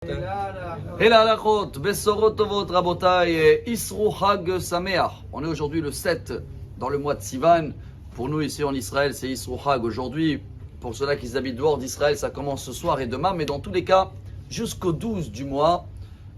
Et la halachot, besorot tovot rabotai, Isru Hag Sameach. On est aujourd'hui le 7 dans le mois de Sivan. Pour nous ici en Israël, c'est Isru Hag aujourd'hui. Pour ceux-là qui habitent dehors d'Israël, ça commence ce soir et demain. Mais dans tous les cas, jusqu'au 12 du mois,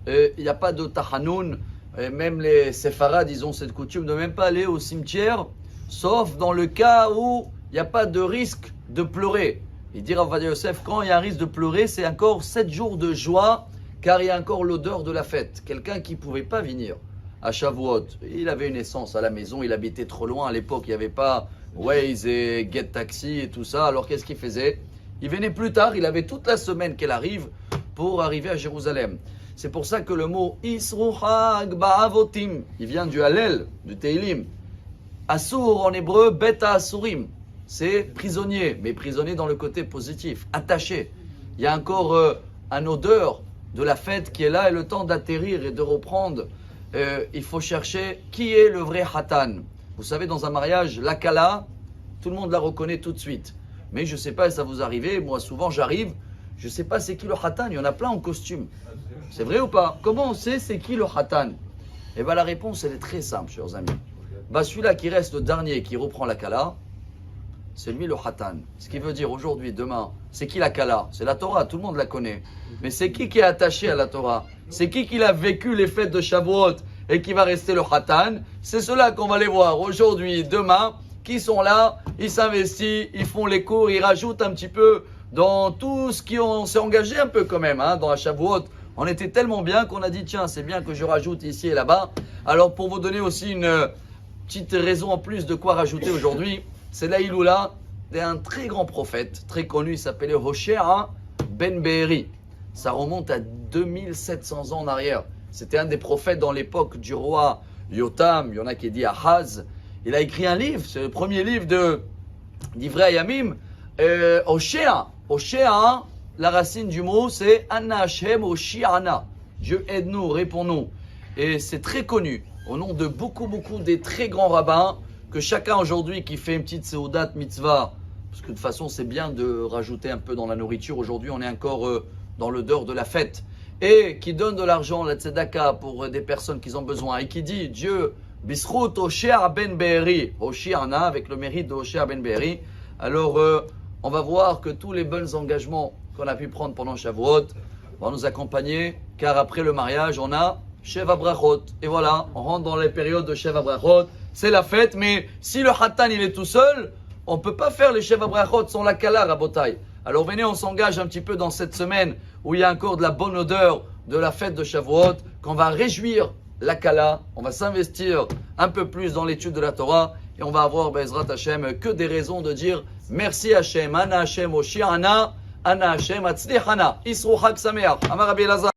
il n'y a pas de Tahanoun. Même les Séfarades, ils ont cette coutume de même pas aller au cimetière, sauf dans le cas où il n'y a pas de risque de pleurer. Il dit Rav Ovadia Yosef, quand il y a un risque de pleurer, c'est encore 7 jours de joie, car il y a encore l'odeur de la fête. Quelqu'un qui ne pouvait pas venir à Shavuot, il avait une essence à la maison, il habitait trop loin. À l'époque, il n'y avait pas Waze et Get Taxi et tout ça. Alors qu'est-ce qu'il faisait? Il venait plus tard, il avait toute la semaine qu'elle arrive pour arriver à Jérusalem. C'est pour ça que le mot Isru Hag Ba'avotim, il vient du Hallel, du Teilim. Asur en hébreu, Beta Asurim. C'est prisonnier, mais prisonnier dans le côté positif, attaché. Il y a encore un odeur de la fête qui est là et le temps d'atterrir et de reprendre. Il faut chercher qui est le vrai Hatan. Vous savez, dans un mariage, la Kala, tout le monde la reconnaît tout de suite. Mais je ne sais pas si ça vous arrive, moi souvent j'arrive, je ne sais pas c'est qui le Hatan, il y en a plein en costume. C'est vrai ou pas? Comment on sait c'est qui le Hatan? Eh bien la réponse elle est très simple, chers amis. Celui-là qui reste le dernier, qui reprend la Kala, c'est lui le Hatan. Ce qui veut dire aujourd'hui, demain, c'est qui la Kala? C'est la Torah, tout le monde la connaît. Mais c'est qui est attaché à la Torah? C'est qui a vécu les fêtes de Shavuot et qui va rester le Hatan? C'est ceux-là qu'on va les voir aujourd'hui, demain, qui sont là, ils s'investissent, ils font les cours, ils rajoutent un petit peu dans tout ce qu'on s'est engagé un peu quand même, dans la Shavuot. On était tellement bien qu'on a dit, tiens, c'est bien que je rajoute ici et là-bas. Alors pour vous donner aussi une petite raison en plus de quoi rajouter aujourd'hui, c'est la Iloula d'un très grand prophète, très connu, il s'appelait Hoshea ben Be'eri. Ça remonte à 2700 ans en arrière. C'était un des prophètes dans l'époque du roi Yotam, il y en a qui dit Ahaz. Il a écrit un livre, c'est le premier livre d'Ivrei Hayamim. Hoshea, la racine du mot, c'est Anna Hashem Hoshi'ana. Dieu aide-nous, réponds-nous. Et c'est très connu, au nom de beaucoup des très grands rabbins, que chacun aujourd'hui qui fait une petite Seudat Mitzvah, parce que de toute façon c'est bien de rajouter un peu dans la nourriture, aujourd'hui on est encore dans l'odeur de la fête, et qui donne de l'argent, la tzedaka, pour des personnes qui ont besoin, et qui dit Dieu, Bisrout Hoshea ben Be'eri, Hoshi'ana, avec le mérite de Hoshea ben Be'eri, alors on va voir que tous les bons engagements qu'on a pu prendre pendant Shavuot vont nous accompagner, car après le mariage on a Sheva Brachot, et voilà, on rentre dans les périodes de Sheva Brachot. C'est la fête, mais si le Hatan il est tout seul, on ne peut pas faire les Sheva Brachot sans la Kala, Rabotai. Alors venez, on s'engage un petit peu dans cette semaine où il y a encore de la bonne odeur de la fête de Shavuot, qu'on va réjouir la Kala, on va s'investir un peu plus dans l'étude de la Torah et on va avoir, Bezrat Hashem, que des raisons de dire merci Hashem, Ana Hashem Hoshi'ana, Ana Hashem Hatzlichana, Isru Hag Sameach, Amar Rabbi Elazar.